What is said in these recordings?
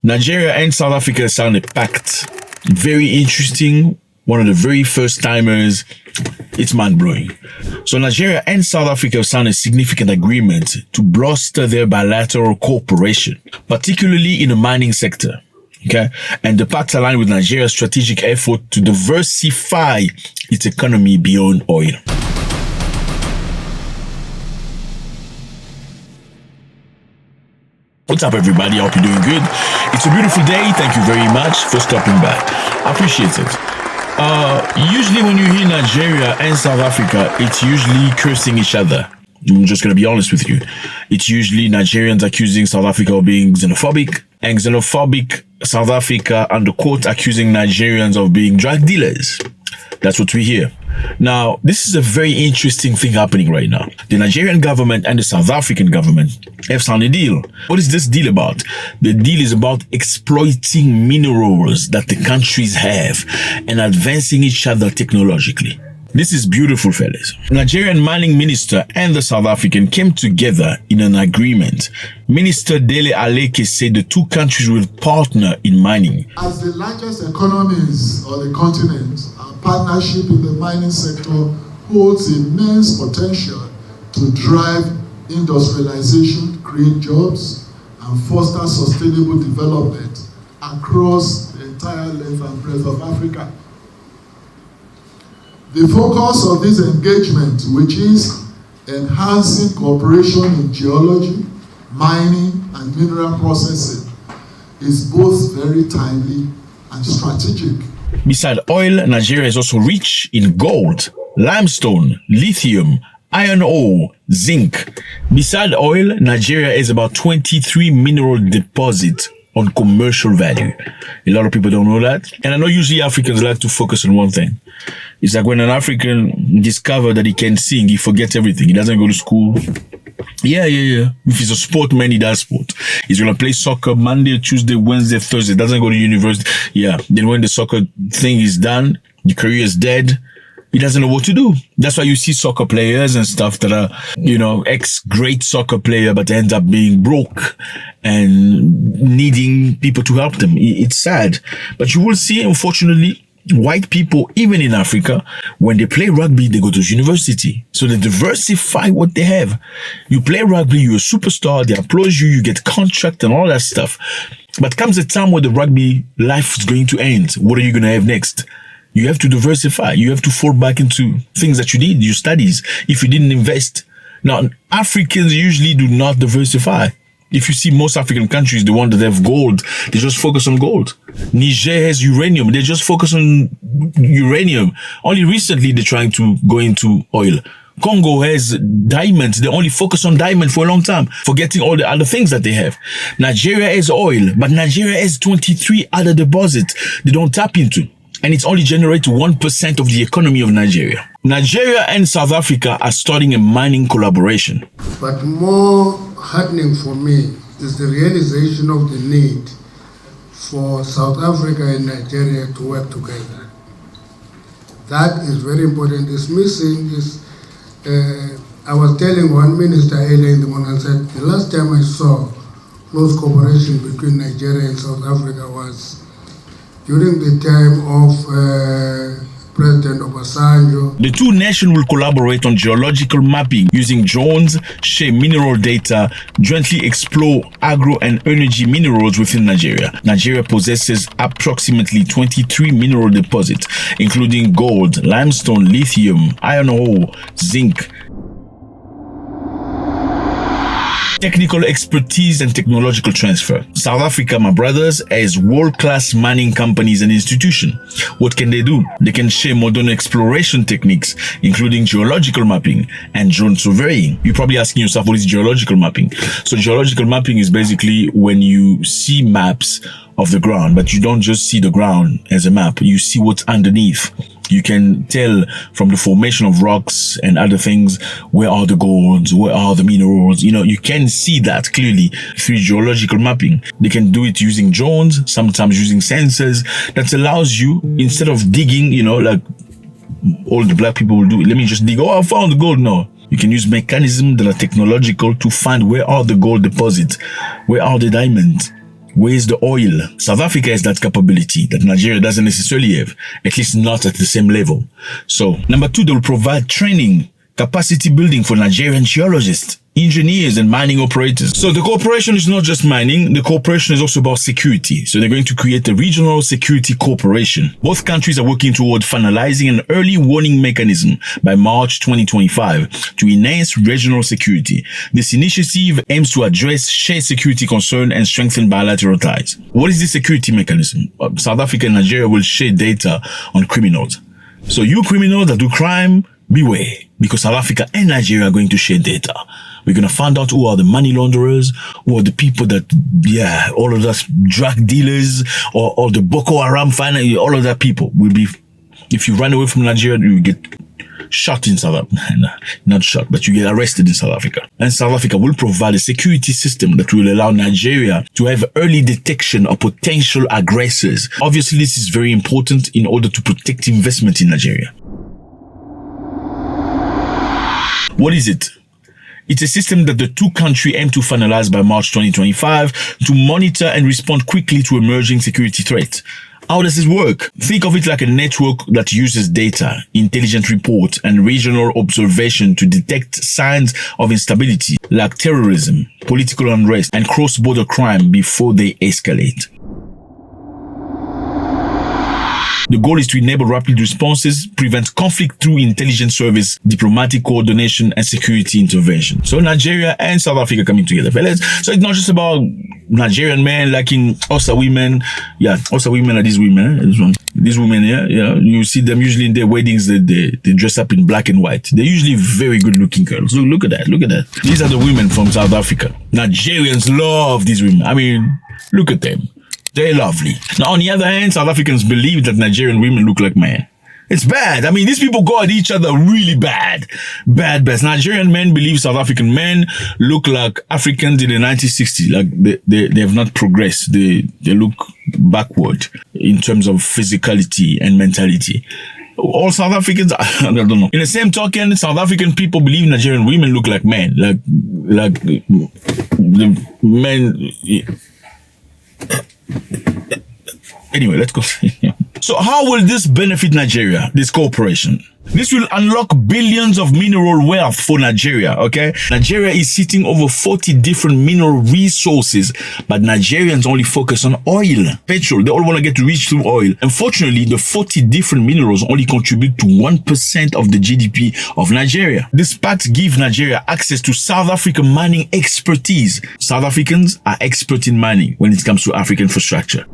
Nigeria and South Africa signed a pact. Very interesting. One of the very first timers. It's mind-blowing. So Nigeria and South Africa have signed a significant agreement to bolster their bilateral cooperation, particularly in the mining sector. Okay. And the pact aligned with Nigeria's strategic effort to diversify its economy beyond oil. What's up, everybody? I hope you're doing good. It's a beautiful day. Thank you very much for stopping by. I appreciate it. Usually when you hear Nigeria and South Africa, it's usually cursing each other. I'm just going to be honest with you. It's usually Nigerians accusing South Africa of being xenophobic, and xenophobic South Africa and the court accusing Nigerians of being drug dealers. That's what we hear. Now, this is a very interesting thing happening right now. The Nigerian government and the South African government have signed a deal. What is this deal about? The deal is about exploiting minerals that the countries have and advancing each other technologically. This is beautiful, fellas. Nigerian mining minister and the South African came together in an agreement. Minister Dele Aleke said the two countries will partner in mining. As the largest economies on the continent, our partnership in the mining sector holds immense potential to drive industrialization, create jobs, and foster sustainable development across the entire length and breadth of Africa. The focus of this engagement, which is enhancing cooperation in geology, mining, and mineral processing, is both very timely and strategic. Besides oil, Nigeria is also rich in gold, limestone, lithium, iron ore, zinc. Besides oil, Nigeria has about 23 mineral deposits on commercial value. A lot of people don't know that. And I know usually Africans like to focus on one thing. It's like when an African discovers that he can sing, he forgets everything. He doesn't go to school. Yeah. If he's a sportman, he does sport. He's going to play soccer Monday, Tuesday, Wednesday, Thursday. Doesn't go to university. Yeah. Then when the soccer thing is done, the career is dead. He doesn't know what to do. That's why you see soccer players and stuff that are, ex-great soccer player, but end up being broke and needing people to help them. It's sad. But you will see, unfortunately, white people, even in Africa, when they play rugby, they go to university. So they diversify what they have. You play rugby, you're a superstar, they applaud you, you get contract and all that stuff. But comes a time where the rugby life is going to end. What are you going to have next? You have to diversify. You have to fall back into things that you did, your studies, if you didn't invest. Now, Africans usually do not diversify. If you see most African countries, the one that have gold, they just focus on gold. Niger has uranium. They just focus on uranium. Only recently, they're trying to go into oil. Congo has diamonds. They only focus on diamond for a long time, forgetting all the other things that they have. Nigeria has oil, but Nigeria has 23 other deposits they don't tap into. And it's only generates 1% of the economy of Nigeria. Nigeria and South Africa are starting a mining collaboration. But more heartening for me is the realization of the need for South Africa and Nigeria to work together. That is very important. It's missing is, I was telling one minister earlier in the morning, I said, the last time I saw close cooperation between Nigeria and South Africa was during the time of President Obasanjo. The two nations will collaborate on geological mapping using drones, share mineral data, jointly explore agro and energy minerals within Nigeria. Nigeria possesses approximately 23 mineral deposits, including gold, limestone, lithium, iron ore, zinc. Technical expertise and technological transfer. South Africa, my brothers, has world-class mining companies and institutions. What can they do? They can share modern exploration techniques, including geological mapping and drone surveying. You're probably asking yourself, what is geological mapping? So geological mapping is basically when you see maps of the ground, but you don't just see the ground as a map. You see what's underneath. You can tell from the formation of rocks and other things, where are the golds, where are the minerals. You can see that clearly through geological mapping. They can do it using drones, sometimes using sensors. That allows you, instead of digging, like all the black people will do, let me just dig, I found the gold. No. You can use mechanisms that are technological to find where are the gold deposits, where are the diamonds, Where's the oil? South Africa has that capability that Nigeria doesn't necessarily have, at least not at the same level. So, number 2, they will provide training, capacity building for Nigerian geologists, engineers, and mining operators. So the cooperation is not just mining, the cooperation is also about security. So they're going to create a regional security corporation. Both countries are working toward finalizing an early warning mechanism by March 2025 to enhance regional security. This initiative aims to address shared security concerns and strengthen bilateral ties. What is this security mechanism? South Africa and Nigeria will share data on criminals. So you criminals that do crime, beware, because South Africa and Nigeria are going to share data. We're going to find out who are the money launderers, who are the people that, all of those drug dealers, or the Boko Haram finance, all of that people will be, if you run away from Nigeria, you get shot in South Africa. Not shot, but you get arrested in South Africa. And South Africa will provide a security system that will allow Nigeria to have early detection of potential aggressors. Obviously, this is very important in order to protect investment in Nigeria. What is it? It's a system that the two countries aim to finalize by March 2025 to monitor and respond quickly to emerging security threats. How does this work? Think of it like a network that uses data, intelligent reports, and regional observation to detect signs of instability like terrorism, political unrest, and cross-border crime before they escalate. The goal is to enable rapid responses, prevent conflict through intelligence service, diplomatic coordination, and security intervention. So Nigeria and South Africa coming together, fellas. So it's not just about Nigerian men liking Osa women. Yeah, Osa women are these women. These women here, you see them usually in their weddings, they dress up in black and white. They're usually very good looking girls. Look at that, look at that. These are the women from South Africa. Nigerians love these women. I mean, look at them. They're lovely. Now, on the other hand, South Africans believe that Nigerian women look like men. It's bad. I mean, these people go at each other really bad. Bad. Nigerian men believe South African men look like Africans in the 1960s. Like they have not progressed. They look backward in terms of physicality and mentality. All South Africans, I don't know. In the same token, South African people believe Nigerian women look like men. Like the men. Anyway, let's go. So how will this benefit Nigeria, this cooperation? This will unlock billions of mineral wealth for Nigeria, okay? Nigeria is sitting over 40 different mineral resources, but Nigerians only focus on oil, petrol. They all want to get rich through oil. Unfortunately, the 40 different minerals only contribute to 1% of the GDP of Nigeria. This pact gives Nigeria access to South African mining expertise. South Africans are experts in mining when it comes to African infrastructure.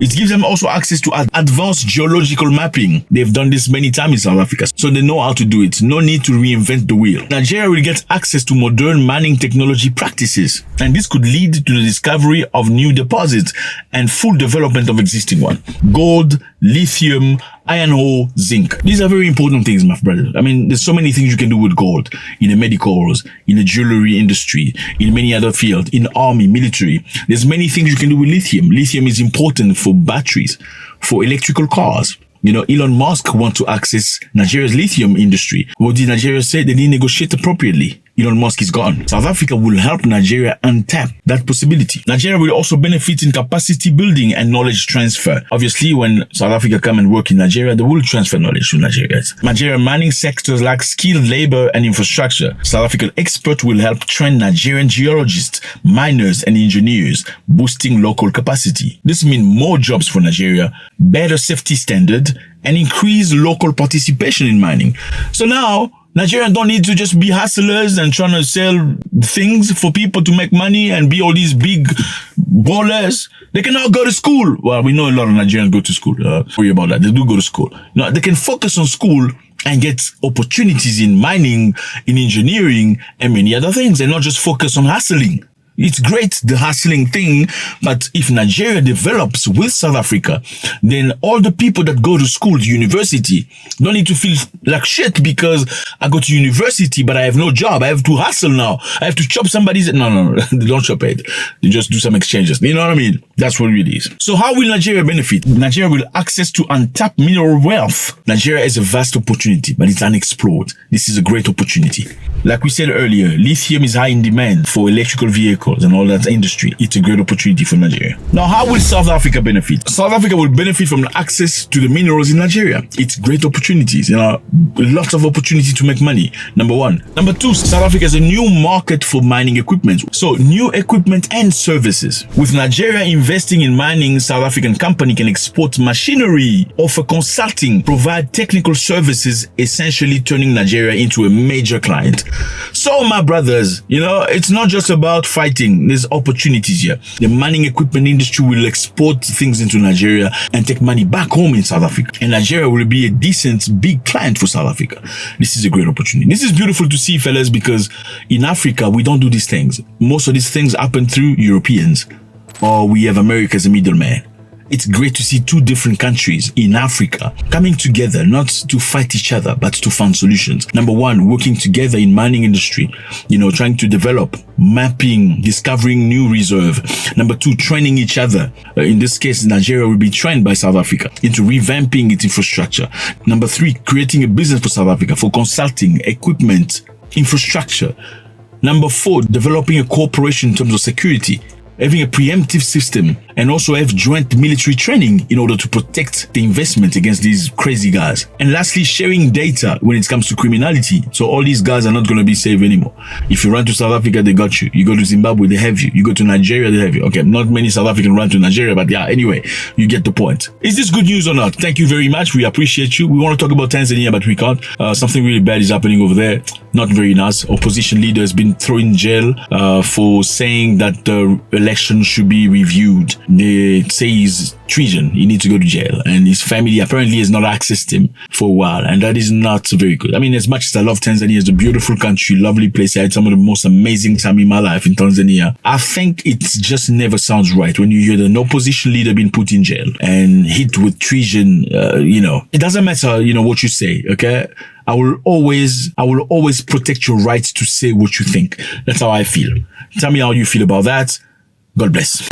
It gives them also access to advanced geological mapping. They've done this many times in South Africa, so they know how to do it. No need to reinvent the wheel. Nigeria will get access to modern mining technology practices, and this could lead to the discovery of new deposits and full development of existing ones. Gold, lithium, iron ore, zinc. These are very important things, my brother. I mean, there's so many things you can do with gold in the medicals, in the jewelry industry, in many other fields, in army, military. There's many things you can do with lithium. Lithium is important for batteries, for electrical cars. You know, Elon Musk wants to access Nigeria's lithium industry. What did Nigeria say? They didn't negotiate appropriately. Elon Musk is gone. South Africa will help Nigeria untap that possibility. Nigeria will also benefit in capacity building and knowledge transfer. Obviously, when South Africa come and work in Nigeria, they will transfer knowledge to Nigerians. Nigerian mining sectors lack skilled labor and infrastructure. South African experts will help train Nigerian geologists, miners, and engineers, boosting local capacity. This means more jobs for Nigeria, better safety standard, and increased local participation in mining. So now, Nigerians don't need to just be hustlers and trying to sell things for people to make money and be all these big ballers. They can now go to school. Well, we know a lot of Nigerians go to school. Worry about that. They do go to school. Now, they can focus on school and get opportunities in mining, in engineering, and many other things, and not just focus on hustling. It's great, the hustling thing, but if Nigeria develops with South Africa, then all the people that go to school, university, don't need to feel like shit because I go to university, but I have no job. I have to hustle now. I have to chop somebody's... No, they don't chop it. They just do some exchanges. You know what I mean? That's what it is. So how will Nigeria benefit? Nigeria will access to untapped mineral wealth. Nigeria has a vast opportunity, but it's unexplored. This is a great opportunity. Like we said earlier, lithium is high in demand for electrical vehicles, chemicals and all that industry, it's a great opportunity for Nigeria. Now, how will South Africa benefit? South Africa will benefit from the access to the minerals in Nigeria. It's great opportunities, lots of opportunity to make money, number one. Number two, South Africa is a new market for mining equipment. So new equipment and services. With Nigeria investing in mining, South African company can export machinery, offer consulting, provide technical services, essentially turning Nigeria into a major client. So my brothers, it's not just about fighting. There's opportunities here. The mining equipment industry will export things into Nigeria and take money back home in South Africa. And Nigeria will be a decent, big client for South Africa. This is a great opportunity. This is beautiful to see, fellas, because in Africa, we don't do these things. Most of these things happen through Europeans, or we have America as a middleman. It's great to see two different countries in Africa coming together, not to fight each other, but to find solutions. Number one, working together in mining industry, trying to develop, mapping, discovering new reserve. Number two, training each other. In this case, Nigeria will be trained by South Africa into revamping its infrastructure. Number three, creating a business for South Africa for consulting, equipment, infrastructure. Number four, developing a cooperation in terms of security, having a preemptive system, and also have joint military training in order to protect the investment against these crazy guys. And lastly, sharing data when it comes to criminality. So all these guys are not going to be safe anymore. If you run to South Africa, they got you. You go to Zimbabwe, they have you. You go to Nigeria, they have you. Okay, not many South Africans run to Nigeria, but yeah, anyway, you get the point. Is this good news or not? Thank you very much. We appreciate you. We want to talk about Tanzania, but we can't. Something really bad is happening over there. Not very nice. Opposition leader has been thrown in jail for saying that the election should be reviewed. They say he's treason. He needs to go to jail. And his family apparently has not accessed him for a while. And that is not very good. I mean, as much as I love Tanzania, it's a beautiful country, lovely place. I had some of the most amazing time in my life in Tanzania. I think it just never sounds right when you hear an opposition leader being put in jail and hit with treason. It doesn't matter, what you say, okay? I will always protect your right to say what you think. That's how I feel. Tell me how you feel about that. God bless.